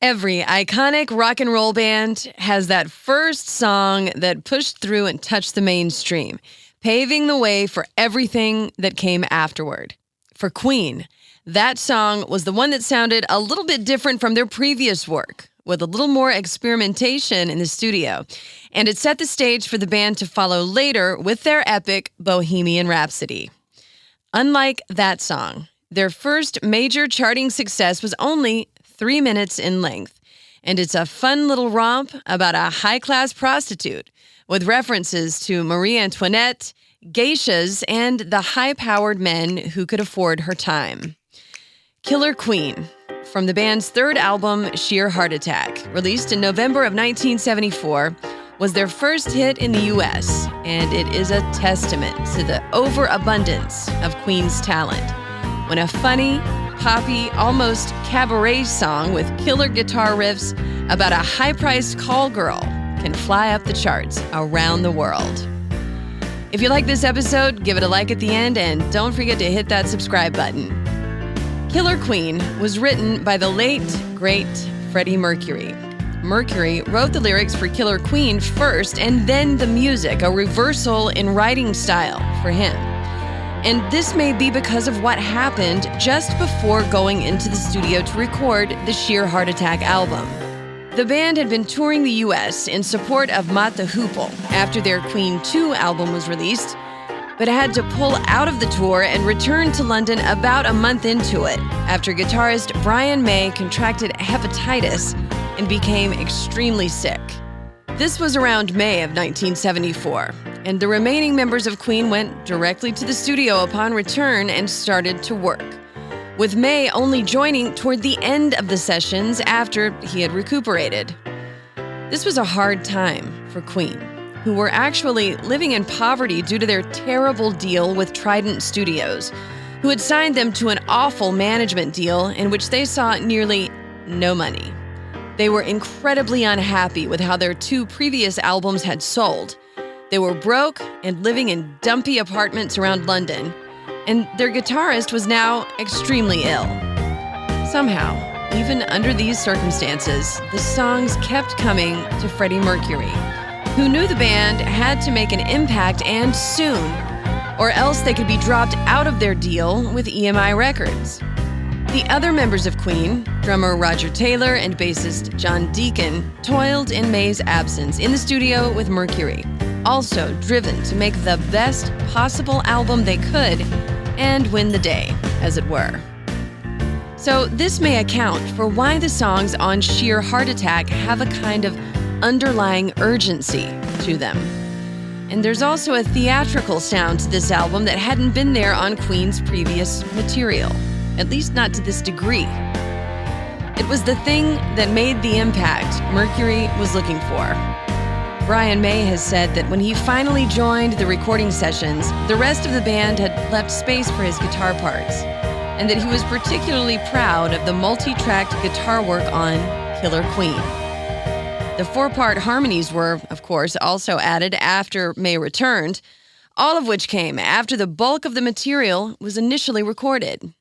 Every iconic rock and roll band has that first song that pushed through and touched the mainstream, paving the way for everything that came afterward. For Queen, that song was the one that sounded a little bit different from their previous work, with a little more experimentation in the studio. And it set the stage for the band to follow later with their epic Bohemian Rhapsody. Unlike that song, their first major charting success was only 3 minutes in length, and it's a fun little romp about a high-class prostitute with references to Marie Antoinette, geishas, and the high-powered men who could afford her time. Killer Queen, from the band's third album, Sheer Heart Attack, released in November of 1974, was their first hit in the U.S., and it is a testament to the overabundance of Queen's talent. When a funny, poppy, almost cabaret song with killer guitar riffs about a high-priced call girl can fly up the charts around the world. If you like this episode, give it a like at the end and don't forget to hit that subscribe button. Killer Queen was written by the late, great Freddy Mercury. Mercury wrote the lyrics for Killer Queen first and then the music, a reversal in writing style for him. And this may be because of what happened just before going into the studio to record the Sheer Heart Attack album. The band had been touring the U.S. in support of Mott The Hoople after their Queen 2 album was released, but had to pull out of the tour and return to London about a month into it after guitarist Brian May contracted hepatitis and became extremely sick. This was around May of 1974, and the remaining members of Queen went directly to the studio upon return and started to work, with May only joining toward the end of the sessions after he had recuperated. This was a hard time for Queen, who were actually living in poverty due to their terrible deal with Trident Studios, who had signed them to an awful management deal in which they saw nearly no money. They were incredibly unhappy with how their 2 previous albums had sold. They were broke and living in dumpy apartments around London, and their guitarist was now extremely ill. Somehow, even under these circumstances, the songs kept coming to Freddie Mercury, who knew the band had to make an impact and soon, or else they could be dropped out of their deal with EMI Records. The other members of Queen, drummer Roger Taylor and bassist John Deacon, toiled in May's absence in the studio with Mercury, also driven to make the best possible album they could and win the day, as it were. So this may account for why the songs on Sheer Heart Attack have a kind of underlying urgency to them. And there's also a theatrical sound to this album that hadn't been there on Queen's previous material. At least not to this degree. It was the thing that made the impact Mercury was looking for. Brian May has said that when he finally joined the recording sessions, the rest of the band had left space for his guitar parts, and that he was particularly proud of the multi-tracked guitar work on Killer Queen. The 4-part harmonies were, of course, also added after May returned, all of which came after the bulk of the material was initially recorded.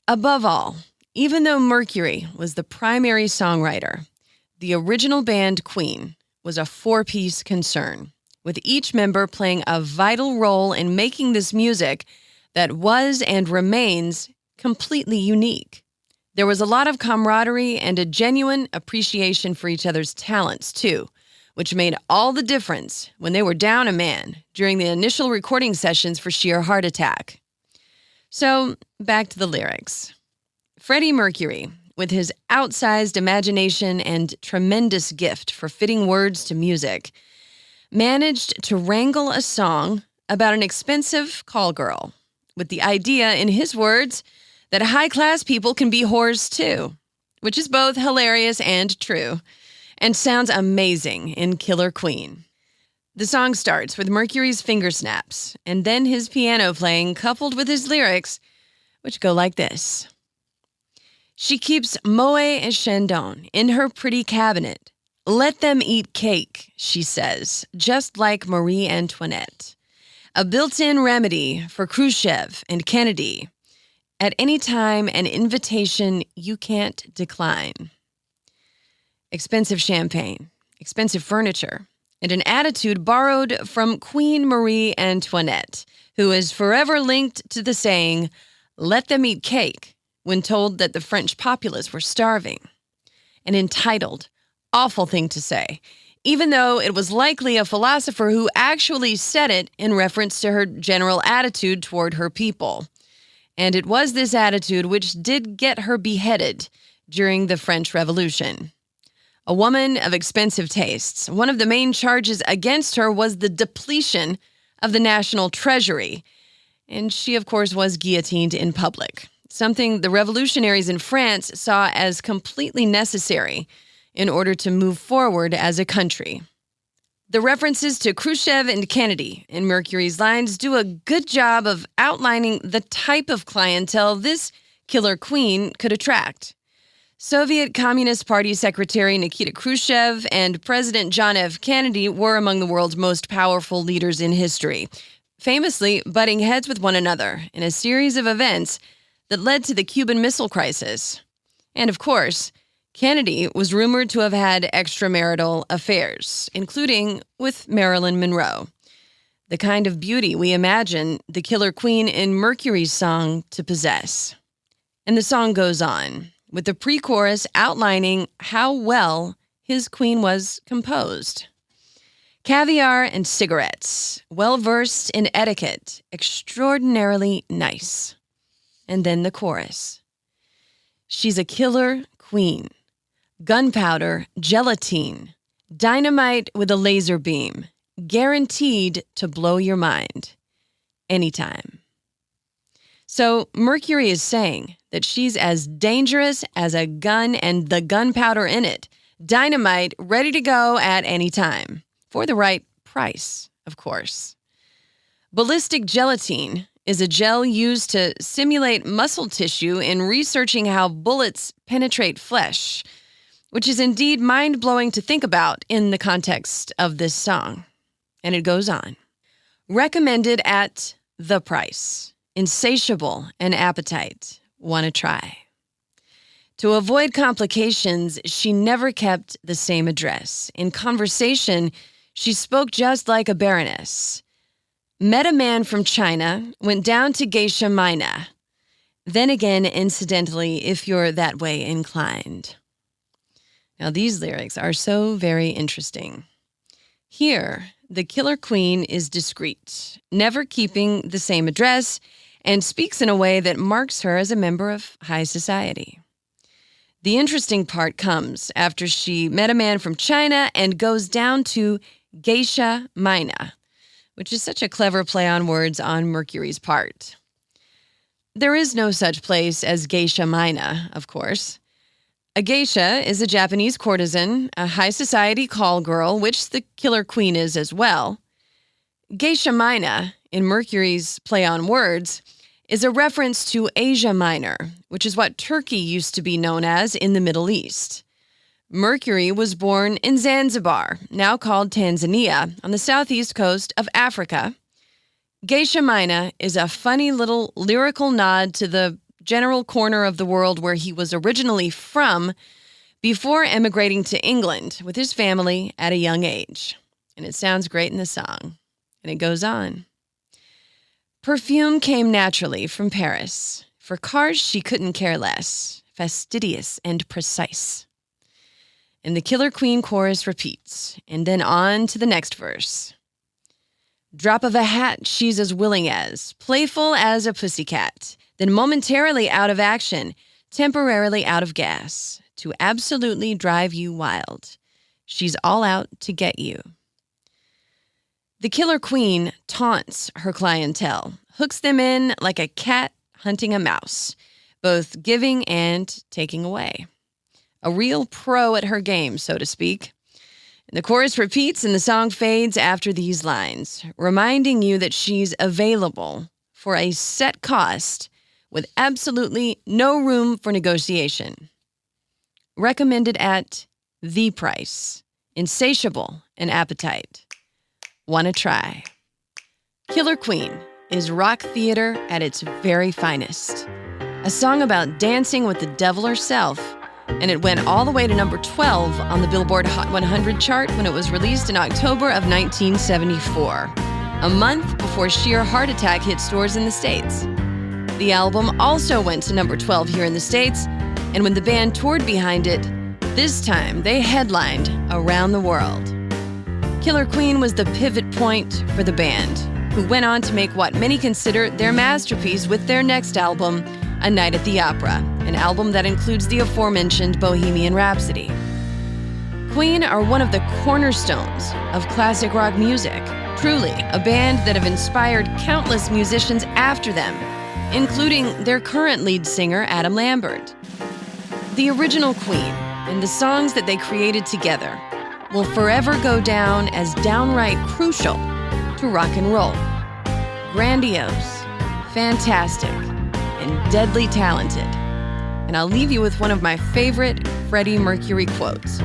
Above all, even though Mercury was the primary songwriter, the original band Queen was a 4-piece concern, with each member playing a vital role in making this music that was and remains completely unique. There was a lot of camaraderie and a genuine appreciation for each other's talents, too, which made all the difference when they were down a man during the initial recording sessions for Sheer Heart Attack. So, back to the lyrics. Freddie Mercury, with his outsized imagination and tremendous gift for fitting words to music, managed to wrangle a song about an expensive call girl, with the idea, in his words, that high-class people can be whores too, which is both hilarious and true, and sounds amazing in Killer Queen. The song starts with Mercury's finger snaps, and then his piano playing coupled with his lyrics, which go like this. She keeps Moet et Chandon in her pretty cabinet. Let them eat cake, she says, just like Marie Antoinette. A built-in remedy for Khrushchev and Kennedy. At any time, an invitation you can't decline. expensive champagne, expensive furniture, and an attitude borrowed from Queen Marie Antoinette, who is forever linked to the saying, "Let them eat cake," when told that the French populace were starving. An entitled, awful thing to say, even though it was likely a philosopher who actually said it in reference to her general attitude toward her people. And it was this attitude which did get her beheaded during the French Revolution. A woman of expensive tastes, one of the main charges against her was the depletion of the national treasury. And she, of course, was guillotined in public, something the revolutionaries in France saw as completely necessary in order to move forward as a country. The references to Khrushchev and Kennedy in Mercury's lines do a good job of outlining the type of clientele this killer queen could attract. Soviet Communist Party Secretary Nikita Khrushchev and President John F. Kennedy were among the world's most powerful leaders in history, famously butting heads with one another in a series of events that led to the Cuban Missile Crisis. And of course, Kennedy was rumored to have had extramarital affairs, including with Marilyn Monroe, the kind of beauty we imagine the killer queen in Mercury's song to possess. And the song goes on, with the pre-chorus outlining how well his queen was composed. Caviar and cigarettes, well-versed in etiquette, extraordinarily nice. And then the chorus. She's a killer queen. Gunpowder, gelatine, dynamite with a laser beam, guaranteed to blow your mind. Anytime. So Mercury is saying that she's as dangerous as a gun and the gunpowder in it. Dynamite ready to go at any time. For the right price, of course. Ballistic gelatine is a gel used to simulate muscle tissue in researching how bullets penetrate flesh, which is indeed mind-blowing to think about in the context of this song. And it goes on. Recommended at the price. Insatiable and appetite. Want to try. To avoid complications, she never kept the same address. In conversation, she spoke just like a baroness. Met a man from China, went down to Geisha Minor. Then again, incidentally, if you're that way inclined. Now, these lyrics are so very interesting. Here, the killer queen is discreet, never keeping the same address, and speaks in a way that marks her as a member of high society. The interesting part comes after she met a man from China and goes down to Geisha Minor, which is such a clever play on words on Mercury's part. There is no such place as Geisha Minor, of course. A geisha is a Japanese courtesan, a high society call girl, which the killer queen is as well. Geisha Minor, in Mercury's play on words, is a reference to Asia Minor, which is what Turkey used to be known as in the Middle East. Mercury was born in Zanzibar, now called Tanzania, on the southeast coast of Africa. Geisha Minor is a funny little lyrical nod to the general corner of the world where he was originally from before emigrating to England with his family at a young age. And it sounds great in the song. And it goes on. Perfume came naturally from Paris. For cars, she couldn't care less. Fastidious and precise. And the killer queen chorus repeats, and then on to the next verse. Drop of a hat, she's as willing as, playful as a pussycat, then momentarily out of action, temporarily out of gas, to absolutely drive you wild. She's all out to get you. The killer queen taunts her clientele, hooks them in like a cat hunting a mouse, both giving and taking away. A real pro at her game, so to speak. And the chorus repeats and the song fades after these lines, reminding you that she's available for a set cost with absolutely no room for negotiation. Recommended at the price. Insatiable and appetite. Want to try. Killer Queen is rock theater at its very finest. A song about dancing with the devil herself, and it went all the way to number 12 on the Billboard Hot 100 chart when it was released in October of 1974, a month before Sheer Heart Attack hit stores in the States. The album also went to number 12 here in the States, and when the band toured behind it, this time they headlined around the world. Killer Queen was the pivot point for the band, who went on to make what many consider their masterpiece with their next album, A Night at the Opera, an album that includes the aforementioned Bohemian Rhapsody. Queen are one of the cornerstones of classic rock music, truly a band that have inspired countless musicians after them, including their current lead singer, Adam Lambert. The original Queen and the songs that they created together will forever go down as downright crucial to rock and roll. Grandiose, fantastic, and deadly talented. And I'll leave you with one of my favorite Freddie Mercury quotes,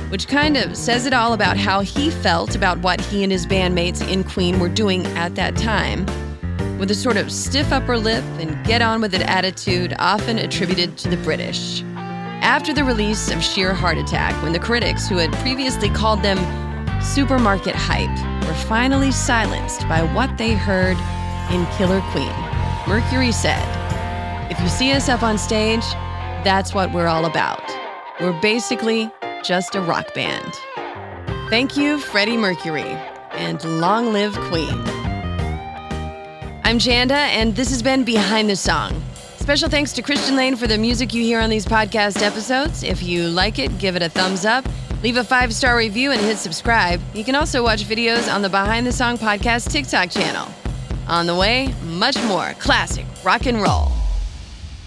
which kind of says it all about how he felt about what he and his bandmates in Queen were doing at that time, with a sort of stiff upper lip and get-on-with-it attitude often attributed to the British. After the release of Sheer Heart Attack, when the critics who had previously called them supermarket hype were finally silenced by what they heard in Killer Queen, Mercury said, "If you see us up on stage, that's what we're all about. We're basically just a rock band." Thank you, Freddie Mercury, and long live Queen. I'm Janda, and this has been Behind the Song. Special thanks to Christian Lane for the music you hear on these podcast episodes. If you like it, give it a thumbs up, leave a 5-star review, and hit subscribe. You can also watch videos on the Behind the Song podcast TikTok channel. On the way, much more classic rock and roll.